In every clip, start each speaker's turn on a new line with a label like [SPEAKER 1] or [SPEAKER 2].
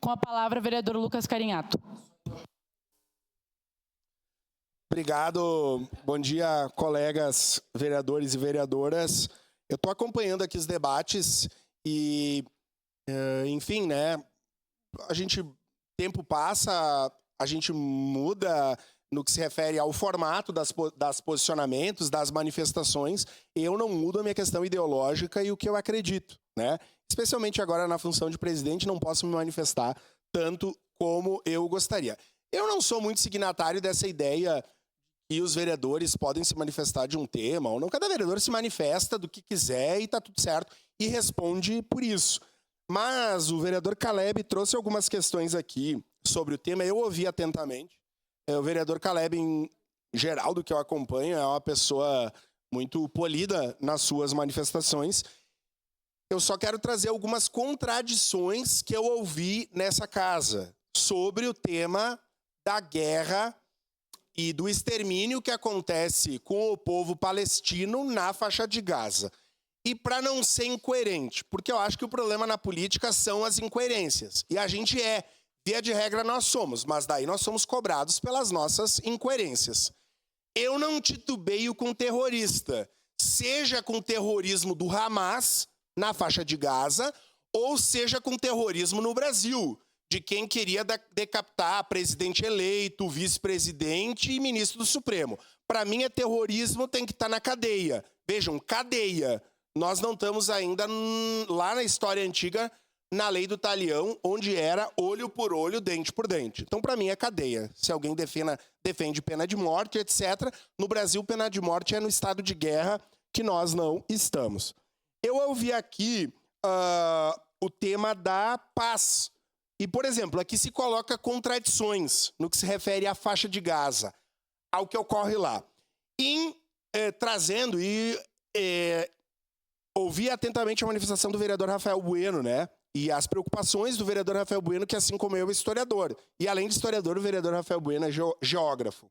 [SPEAKER 1] Com a palavra, vereador Lucas Carinhato.
[SPEAKER 2] Obrigado. Bom dia, colegas vereadores e vereadoras. Eu estou acompanhando aqui os debates e, enfim, né? Tempo passa, a gente muda no que se refere ao formato das posicionamentos, das manifestações. Eu não mudo a minha questão ideológica e o que eu acredito, né? Especialmente agora na função de presidente, não posso me manifestar tanto como eu gostaria. Eu não sou muito signatário dessa ideia que os vereadores podem se manifestar de um tema ou não. Cada vereador se manifesta do que quiser e tá tudo certo e responde por isso. Mas o vereador Caleb trouxe algumas questões aqui sobre o tema. Eu ouvi atentamente. O vereador Caleb, em geral, do que eu acompanho, é uma pessoa muito polida nas suas manifestações. Eu só quero trazer algumas contradições que eu ouvi nessa casa sobre o tema da guerra e do extermínio que acontece com o povo palestino na faixa de Gaza. E para não ser incoerente, porque eu acho que o problema na política são as incoerências. E a gente via de regra nós somos, mas daí nós somos cobrados pelas nossas incoerências. Eu não titubeio com terrorista, seja com terrorismo do Hamas na faixa de Gaza, ou seja com terrorismo no Brasil, de quem queria decapitar presidente eleito, vice-presidente e ministro do Supremo. Para mim é terrorismo, tem que estar na cadeia. Vejam, cadeia. Nós não estamos ainda lá na história antiga, na lei do talião, onde era olho por olho, dente por dente. Então, para mim, é cadeia. Se alguém defende pena de morte, etc. No Brasil, pena de morte é no estado de guerra, que nós não estamos. Eu ouvi aqui o tema da paz. E, por exemplo, aqui se coloca contradições no que se refere à faixa de Gaza, ao que ocorre lá. Trazendo ouvi atentamente a manifestação do vereador Rafael Bueno, né? E as preocupações do vereador Rafael Bueno, que assim como eu é historiador. E além de historiador, o vereador Rafael Bueno é geógrafo.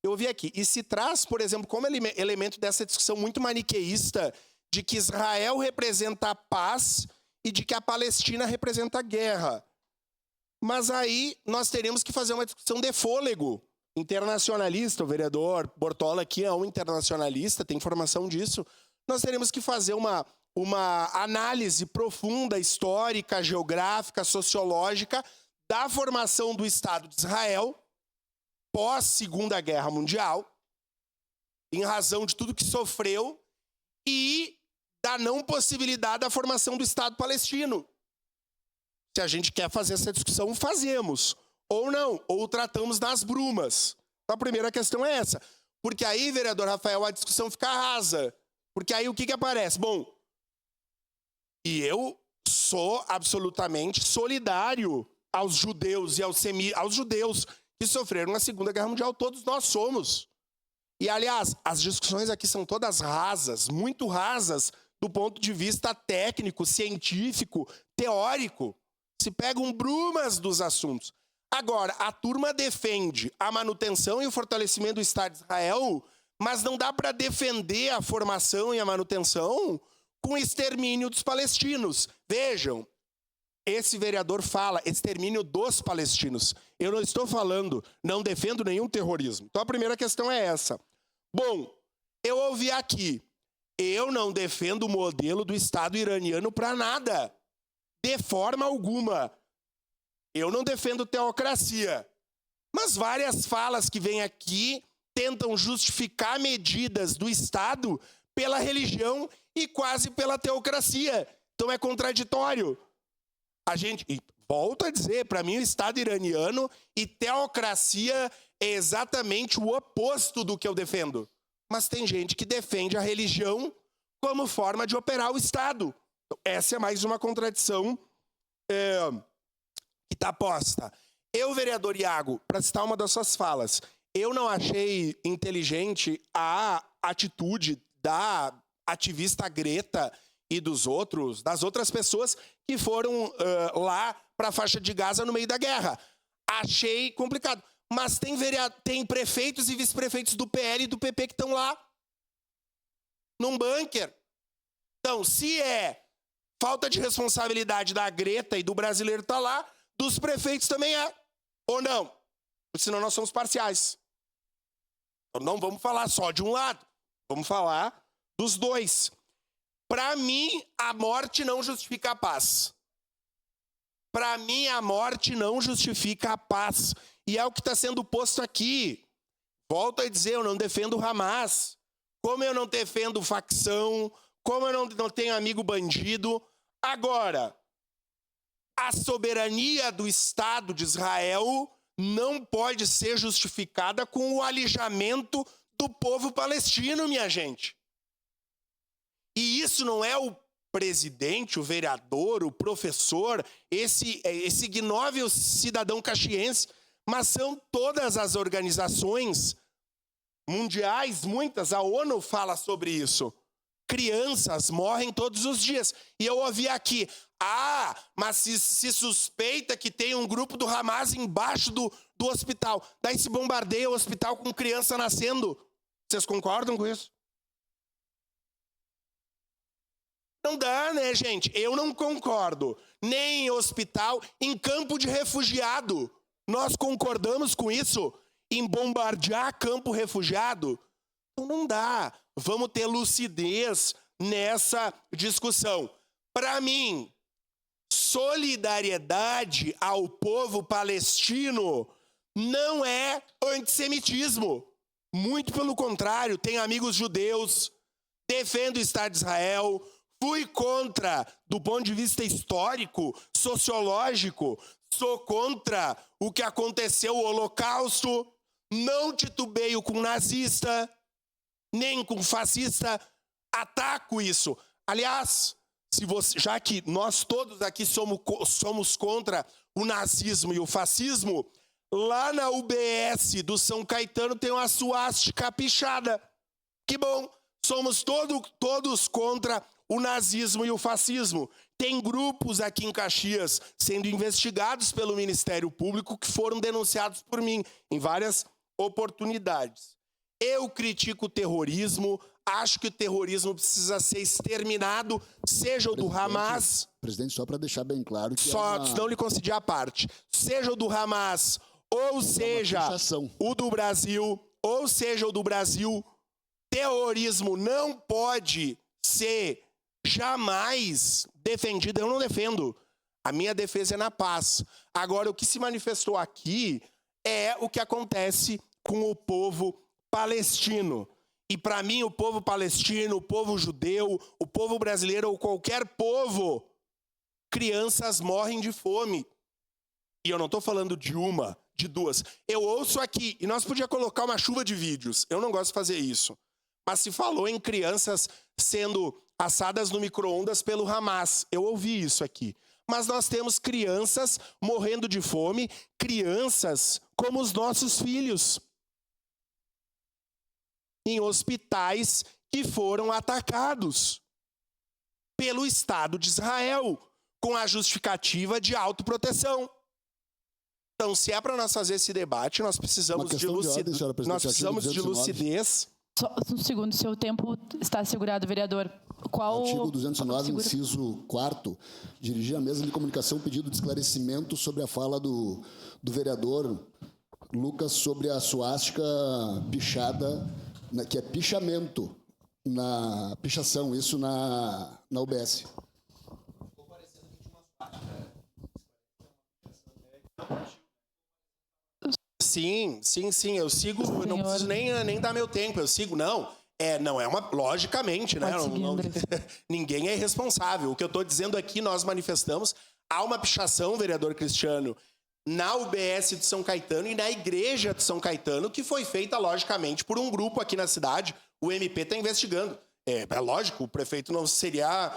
[SPEAKER 2] Eu ouvi aqui. E se traz, por exemplo, como elemento dessa discussão muito maniqueísta de que Israel representa a paz e de que a Palestina representa a guerra. Mas aí nós teremos que fazer uma discussão de fôlego internacionalista. O vereador Bortola aqui é um internacionalista, tem informação disso. Nós teremos que fazer uma análise profunda, histórica, geográfica, sociológica da formação do Estado de Israel pós-Segunda Guerra Mundial, em razão de tudo que sofreu, e da não possibilidade da formação do Estado palestino. Se a gente quer fazer essa discussão, fazemos. Ou não, ou tratamos das brumas. Então, a primeira questão é essa. Porque aí, vereador Rafael, a discussão fica rasa. Porque aí o que aparece? Bom, e eu sou absolutamente solidário aos judeus e aos judeus que sofreram na Segunda Guerra Mundial. Todos nós somos. E, aliás, as discussões aqui são todas rasas, muito rasas, do ponto de vista técnico, científico, teórico. Se pegam brumas dos assuntos. Agora, a turma defende a manutenção e o fortalecimento do Estado de Israel, mas não dá para defender a formação e a manutenção com o extermínio dos palestinos. Vejam, esse vereador fala extermínio dos palestinos. Eu não estou falando, não defendo nenhum terrorismo. Então a primeira questão é essa. Bom, eu ouvi aqui, eu não defendo o modelo do Estado iraniano para nada. De forma alguma. Eu não defendo teocracia. Mas várias falas que vêm aqui tentam justificar medidas do Estado pela religião e quase pela teocracia. Então é contraditório. E volto a dizer, para mim o Estado iraniano e teocracia é exatamente o oposto do que eu defendo. Mas tem gente que defende a religião como forma de operar o Estado. Essa é mais uma contradição que está posta. Eu, vereador Iago, para citar uma das suas falas, eu não achei inteligente a atitude da ativista Greta e das outras pessoas que foram lá para a faixa de Gaza no meio da guerra. Achei complicado. Mas tem prefeitos e vice-prefeitos do PL e do PP que estão lá, num bunker. Então, se é falta de responsabilidade da Greta e do brasileiro estar lá, dos prefeitos também é. Ou não? Porque senão nós somos parciais. Então não vamos falar só de um lado. Vamos falar dos dois. Para mim, a morte não justifica a paz. Para mim, a morte não justifica a paz. E é o que está sendo posto aqui. Volto a dizer, eu não defendo o Hamas. Como eu não defendo facção, como eu não tenho amigo bandido. Agora, a soberania do Estado de Israel não pode ser justificada com o alijamento do povo palestino, minha gente. E isso não é o presidente, o vereador, o professor, esse ignóbil cidadão caxiense, mas são todas as organizações mundiais, muitas, a ONU fala sobre isso. Crianças morrem todos os dias. E eu ouvi aqui, mas se suspeita que tem um grupo do Hamas embaixo do hospital. Daí se bombardeia o hospital com criança nascendo. Vocês concordam com isso? Não dá, né, gente? Eu não concordo. Nem em hospital, em campo de refugiado. Nós concordamos com isso? Em bombardear campo refugiado? Então não dá. Vamos ter lucidez nessa discussão. Para mim, solidariedade ao povo palestino não é antissemitismo. Muito pelo contrário, tenho amigos judeus, defendo o Estado de Israel, fui contra, do ponto de vista histórico, sociológico, sou contra o que aconteceu, o Holocausto, não titubeio com nazista, nem com fascista, ataco isso. Aliás, já que nós todos aqui somos contra o nazismo e o fascismo, lá na UBS do São Caetano tem uma suástica pichada. Que bom, somos todos contra o nazismo e o fascismo. Tem grupos aqui em Caxias sendo investigados pelo Ministério Público que foram denunciados por mim em várias oportunidades. Eu critico o terrorismo, acho que o terrorismo precisa ser exterminado, seja o do Hamas...
[SPEAKER 3] Presidente, só para deixar bem claro que
[SPEAKER 2] não lhe concedi a parte. Seja o do Hamas, ou seja o do Brasil, terrorismo não pode ser jamais defendido. Eu não defendo. A minha defesa é na paz. Agora, o que se manifestou aqui é o que acontece com o povo palestino. E para mim, o povo palestino, o povo judeu, o povo brasileiro ou qualquer povo, crianças morrem de fome. E eu não estou falando de uma, de duas. Eu ouço aqui, e nós podíamos colocar uma chuva de vídeos. Eu não gosto de fazer isso. Mas se falou em crianças sendo assadas no micro-ondas pelo Hamas. Eu ouvi isso aqui. Mas nós temos crianças morrendo de fome, crianças como os nossos filhos, em hospitais que foram atacados pelo Estado de Israel, com a justificativa de autoproteção. Então, se é para nós fazer esse debate, nós precisamos de lucidez.
[SPEAKER 1] Só um segundo, seu tempo está assegurado, vereador. Qual...
[SPEAKER 3] Artigo 209, inciso 4º, dirigir à mesa de comunicação pedido de esclarecimento sobre a fala do vereador Lucas sobre a suástica pichada, que é pichamento, na pichação, isso na UBS.
[SPEAKER 2] Sim, eu sigo, senhor, não preciso nem dar meu tempo, eu sigo, não é uma, logicamente, né? Ninguém é irresponsável. O que eu estou dizendo aqui, nós manifestamos, há uma pichação, vereador Cristiano, na UBS de São Caetano e na igreja de São Caetano, que foi feita, logicamente, por um grupo aqui na cidade. O MP está investigando. É lógico, o prefeito não seria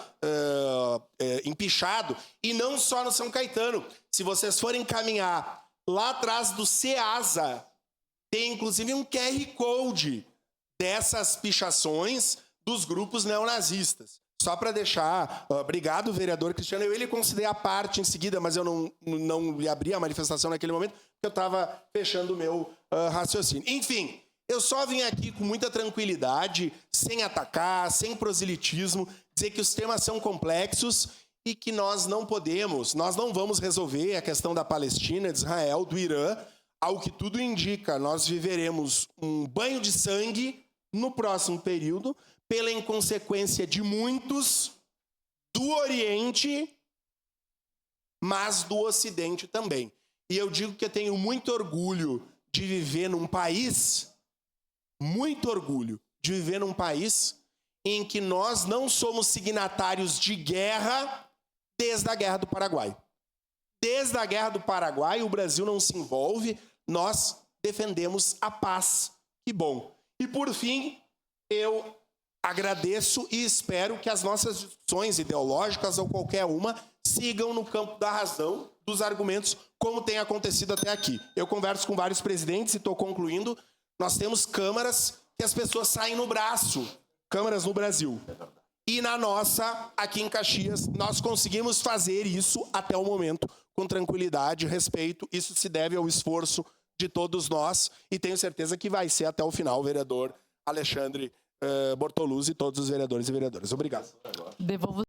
[SPEAKER 2] empichado. E não só no São Caetano. Se vocês forem caminhar lá atrás do CEASA, tem inclusive um QR Code dessas pichações dos grupos neonazistas. Só para deixar... obrigado, vereador Cristiano. Eu lhe concedei a parte em seguida, mas eu não lhe abri a manifestação naquele momento, porque eu estava fechando o meu raciocínio. Enfim, eu só vim aqui com muita tranquilidade, sem atacar, sem proselitismo, dizer que os temas são complexos e que nós não vamos resolver a questão da Palestina, de Israel, do Irã. Ao que tudo indica, nós viveremos um banho de sangue no próximo período, pela inconsequência de muitos do Oriente, mas do Ocidente também. E eu digo que eu tenho muito orgulho de viver num país, em que nós não somos signatários de guerra desde a Guerra do Paraguai. Desde a Guerra do Paraguai, o Brasil não se envolve, nós defendemos a paz. Que bom. E, por fim, eu agradeço e espero que as nossas discussões ideológicas ou qualquer uma sigam no campo da razão, dos argumentos, como tem acontecido até aqui. Eu converso com vários presidentes e estou concluindo. Nós temos câmaras que as pessoas saem no braço, câmaras no Brasil. E na nossa, aqui em Caxias, nós conseguimos fazer isso até o momento com tranquilidade, respeito. Isso se deve ao esforço de todos nós e tenho certeza que vai ser até o final o vereador Alexandre Bortoluzzi e todos os vereadores e vereadoras. Obrigado.
[SPEAKER 1] Devolvo